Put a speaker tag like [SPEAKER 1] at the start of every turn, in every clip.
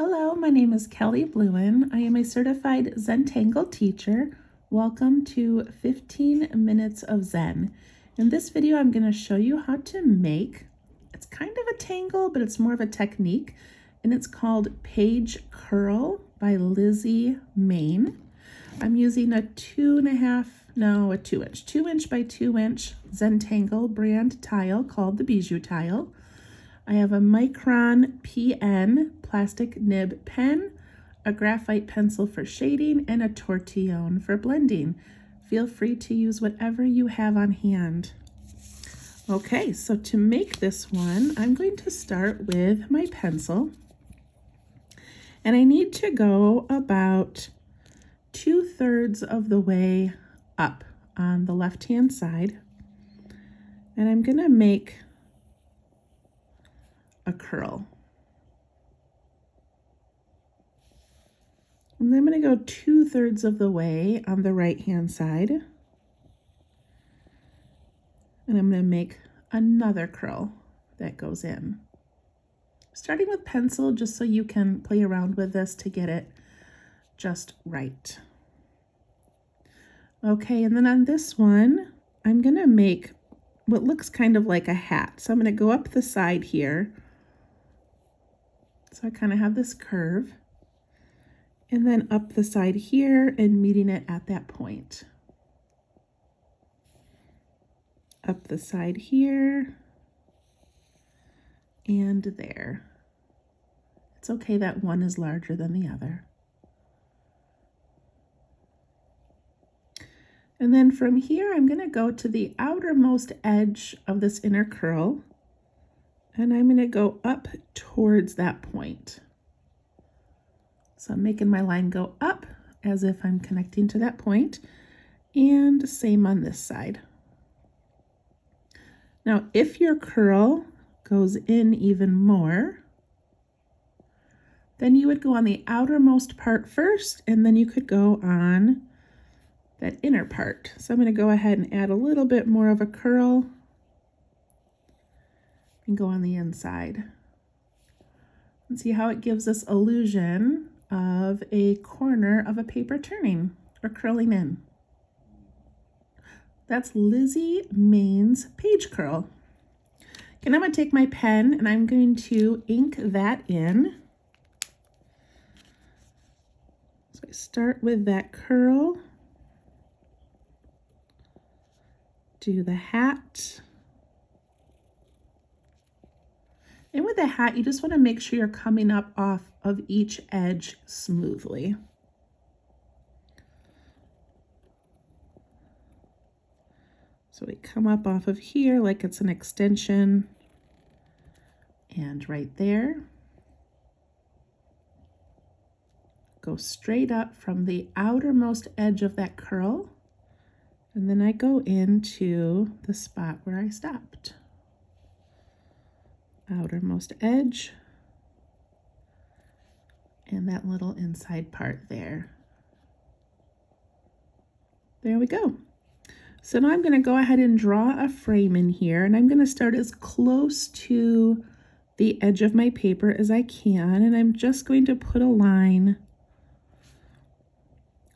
[SPEAKER 1] Hello, my name is Kelly Bluen. I am a certified Zentangle teacher. Welcome to 15 Minutes of Zen. In this video, I'm going to show you how to make, it's kind of a tangle, but it's more of a technique, and it's called Page Curl by Lizzie Main. I'm using a 2 inch by 2 inch Zentangle brand tile called the Bijou tile. I have a Micron PN plastic nib pen, a graphite pencil for shading, and a tortillion for blending. Feel free to use whatever you have on hand. Okay, so to make this one, I'm going to start with my pencil. And I need to go about 2/3 of the way up on the left-hand side. And I'm gonna make a curl. And then I'm going to go 2/3 of the way on the right hand side. And I'm going to make another curl that goes in. Starting with pencil, just so you can play around with this to get it just right. Okay, and then on this one, I'm going to make what looks kind of like a hat. So I'm going to go up the side here. So I kind of have this curve, and then up the side here and meeting it at that point. Up the side here and there. It's okay that one is larger than the other. And then from here, I'm going to go to the outermost edge of this inner curl. And I'm going to go up towards that point. So I'm making my line go up as if I'm connecting to that point, and same on this side. Now, if your curl goes in even more, then you would go on the outermost part first, and then you could go on that inner part. So I'm going to go ahead and add a little bit more of a curl and go on the inside. And see how it gives this illusion of a corner of a paper turning or curling in. That's Lizzie Main's page curl. Okay, now I'm going to take my pen and I'm going to ink that in. So I start with that curl, do the hat. And with the hat, you just want to make sure you're coming up off of each edge smoothly. So we come up off of here like it's an extension, and right there. Go straight up from the outermost edge of that curl, and then I go into the spot where I stopped. Outermost edge and that little inside part there. There we go. So now I'm going to go ahead and draw a frame in here, and I'm going to start as close to the edge of my paper as I can, and I'm just going to put a line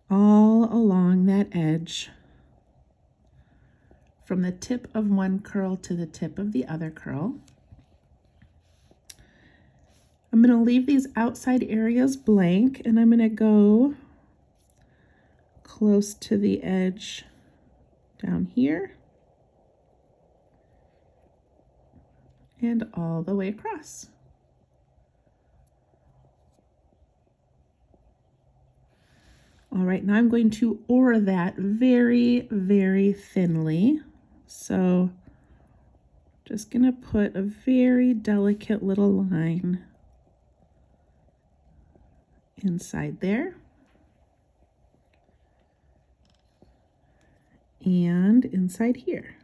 [SPEAKER 1] all along that edge from the tip of one curl to the tip of the other curl. I'm going to leave these outside areas blank, and I'm going to go close to the edge down here and all the way across. All right, now I'm going to oar that very, very thinly. So just going to put a very delicate little line inside there and inside here.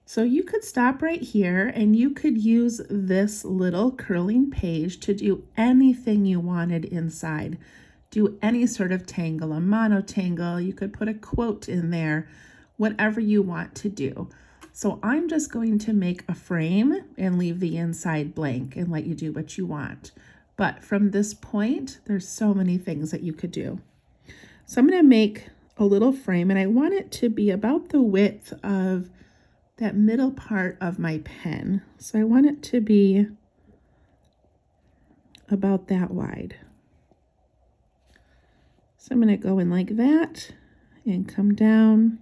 [SPEAKER 1] So you could stop right here and you could use this little curling page to do anything you wanted inside. Do any sort of tangle, a monotangle, you could put a quote in there, whatever you want to do. So I'm just going to make a frame and leave the inside blank and let you do what you want. But from this point, there's so many things that you could do. So I'm going to make a little frame, and I want it to be about the width of that middle part of my pen. So I want it to be about that wide. So I'm going to go in like that and come down.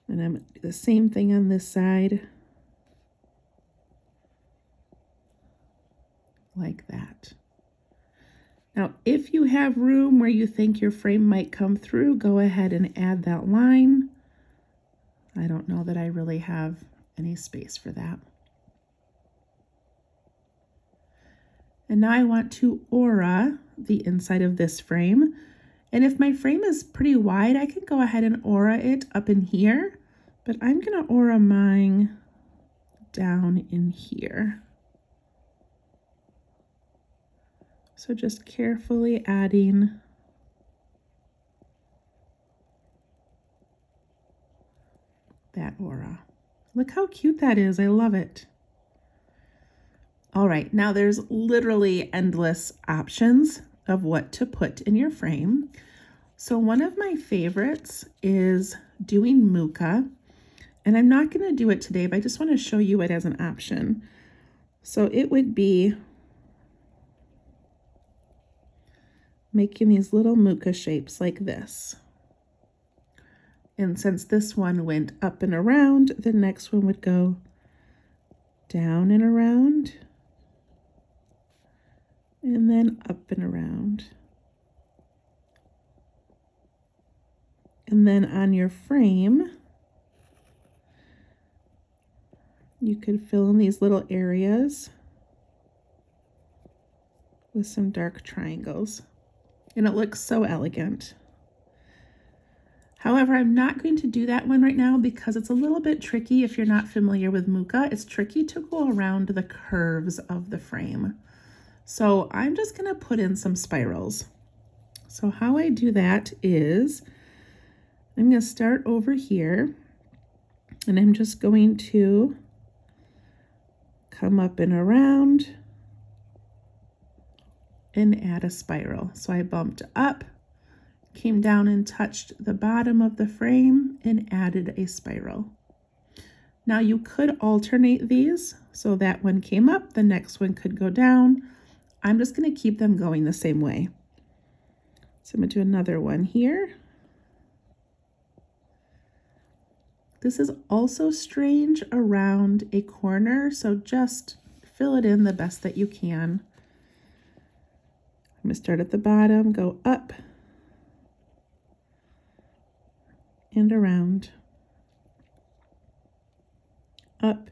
[SPEAKER 1] And I'm going to do the same thing on this side. Like that. Now, if you have room where you think your frame might come through, go ahead and add that line. I don't know that I really have any space for that. And now I want to aura the inside of this frame. And if my frame is pretty wide, I can go ahead and aura it up in here, but I'm gonna aura mine down in here. So just carefully adding that aura. Look how cute that is. I love it. All right, now there's literally endless options of what to put in your frame. So one of my favorites is doing muka, and I'm not going to do it today, but I just want to show you it as an option. So it would be making these little muka shapes like this. And since this one went up and around, the next one would go down and around, and then up and around. And then on your frame, you could fill in these little areas with some dark triangles. And it looks so elegant. However, I'm not going to do that one right now because it's a little bit tricky if you're not familiar with muka. It's tricky to go around the curves of the frame. So I'm just going to put in some spirals. So how I do that is I'm going to start over here, and I'm just going to come up and around and add a spiral. So I bumped up, came down and touched the bottom of the frame and added a spiral. Now you could alternate these, so that one came up, the next one could go down. I'm just going to keep them going the same way. So I'm going to do another one here. This is also strange around a corner, so just fill it in the best that you can. I'm going to start at the bottom, go up and around, up.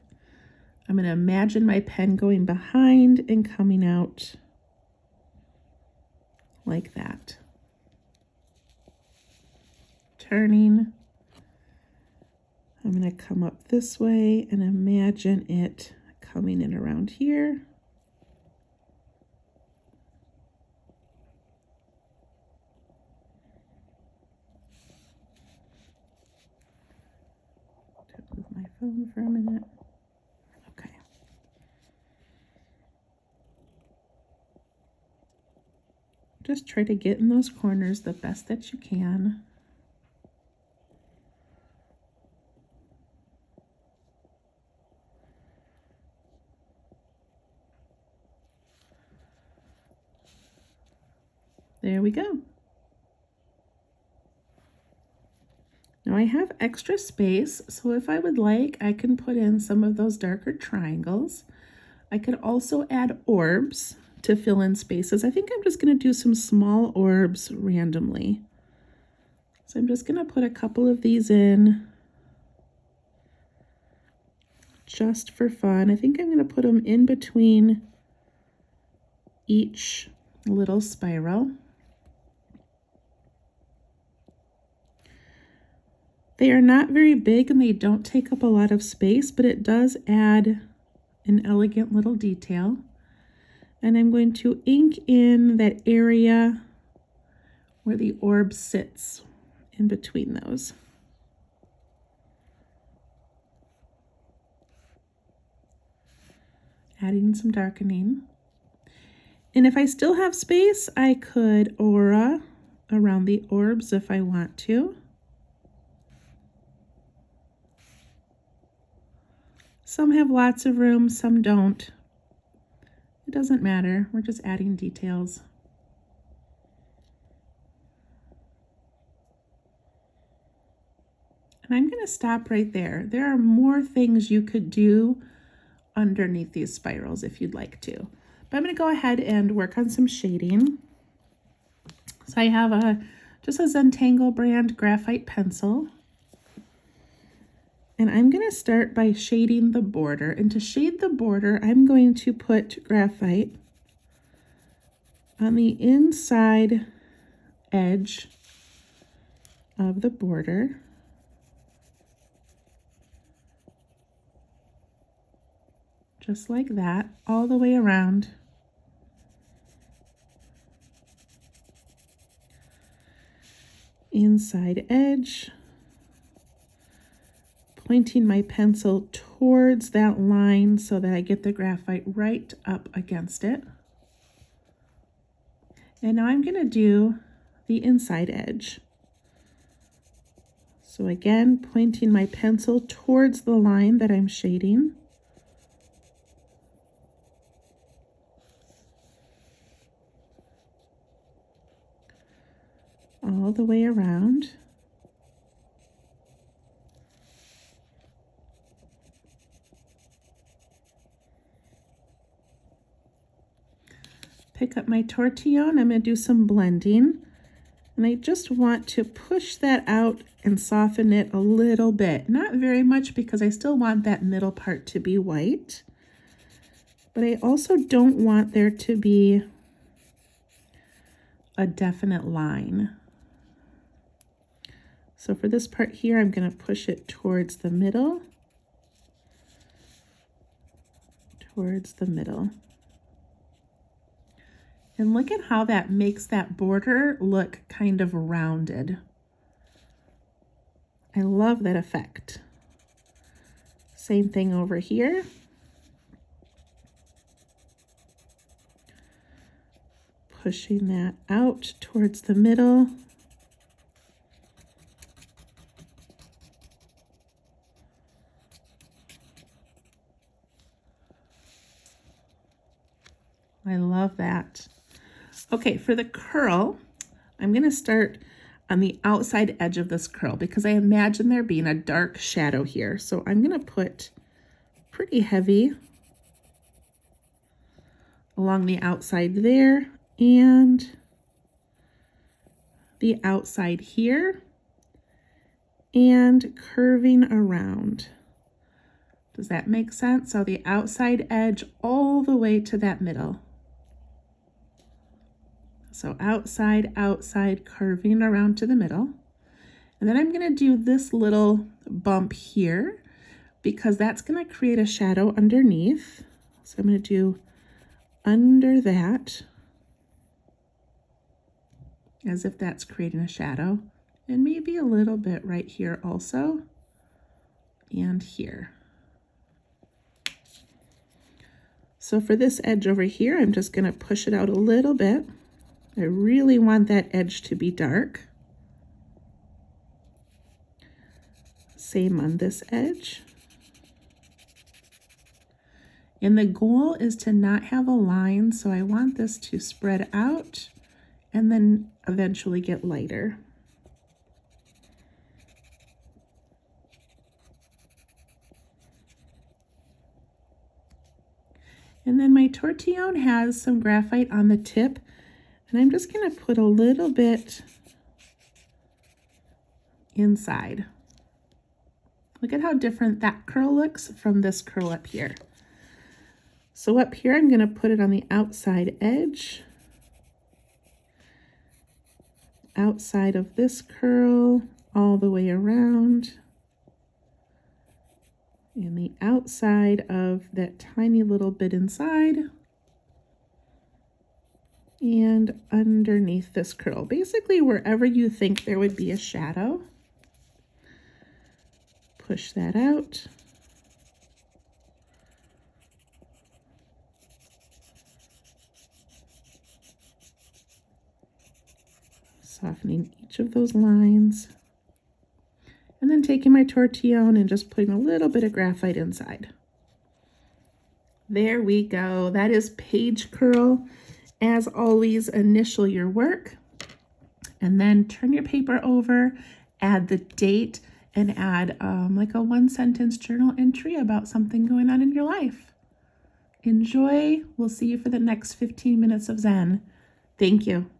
[SPEAKER 1] I'm going to imagine my pen going behind and coming out like that. Turning. I'm going to come up this way and imagine it coming in around here. Move my phone for a minute. Okay. Just try to get in those corners the best that you can. There we go. Now I have extra space, so if I would like, I can put in some of those darker triangles. I could also add orbs to fill in spaces. I think I'm just going to do some small orbs randomly. So I'm just going to put a couple of these in just for fun. I think I'm going to put them in between each little spiral. They are not very big and they don't take up a lot of space, but it does add an elegant little detail. And I'm going to ink in that area where the orb sits in between those. Adding some darkening. And if I still have space, I could aura around the orbs if I want to. Some have lots of room, some don't. It doesn't matter, we're just adding details. And I'm going to stop right there. There are more things you could do underneath these spirals if you'd like to. But I'm going to go ahead and work on some shading. So I have just a Zentangle brand graphite pencil. And I'm going to start by shading the border. And to shade the border, I'm going to put graphite on the inside edge of the border. Just like that, all the way around. Inside edge. Pointing my pencil towards that line so that I get the graphite right up against it. And now I'm going to do the inside edge. So again, pointing my pencil towards the line that I'm shading. All the way around. Pick up my tortillion. I'm going to do some blending. And I just want to push that out and soften it a little bit. Not very much because I still want that middle part to be white. But I also don't want there to be a definite line. So for this part here, I'm going to push it towards the middle. Towards the middle. And look at how that makes that border look kind of rounded. I love that effect. Same thing over here. Pushing that out towards the middle. I love that. Okay, for the curl, I'm going to start on the outside edge of this curl because I imagine there being a dark shadow here. So I'm going to put pretty heavy along the outside there and the outside here and curving around. Does that make sense? So the outside edge all the way to that middle. So outside, outside, curving around to the middle. And then I'm going to do this little bump here because that's going to create a shadow underneath. So I'm going to do under that as if that's creating a shadow. And maybe a little bit right here also. And here. So for this edge over here, I'm just going to push it out a little bit. I really want that edge to be dark. Same on this edge. And the goal is to not have a line, so I want this to spread out and then eventually get lighter. And then my tortillion has some graphite on the tip. And I'm just going to put a little bit inside. Look at how different that curl looks from this curl up here. So up here, I'm going to put it on the outside edge. Outside of this curl, all the way around. And the outside of that tiny little bit inside. and underneath this curl. Basically, wherever you think there would be a shadow, push that out. Softening each of those lines. And then taking my tortillion and just putting a little bit of graphite inside. There we go. That is page curl. As always, initial your work and then turn your paper over, add the date, and add like a 1-sentence journal entry about something going on in your life. Enjoy. We'll see you for the next 15 minutes of Zen. Thank you.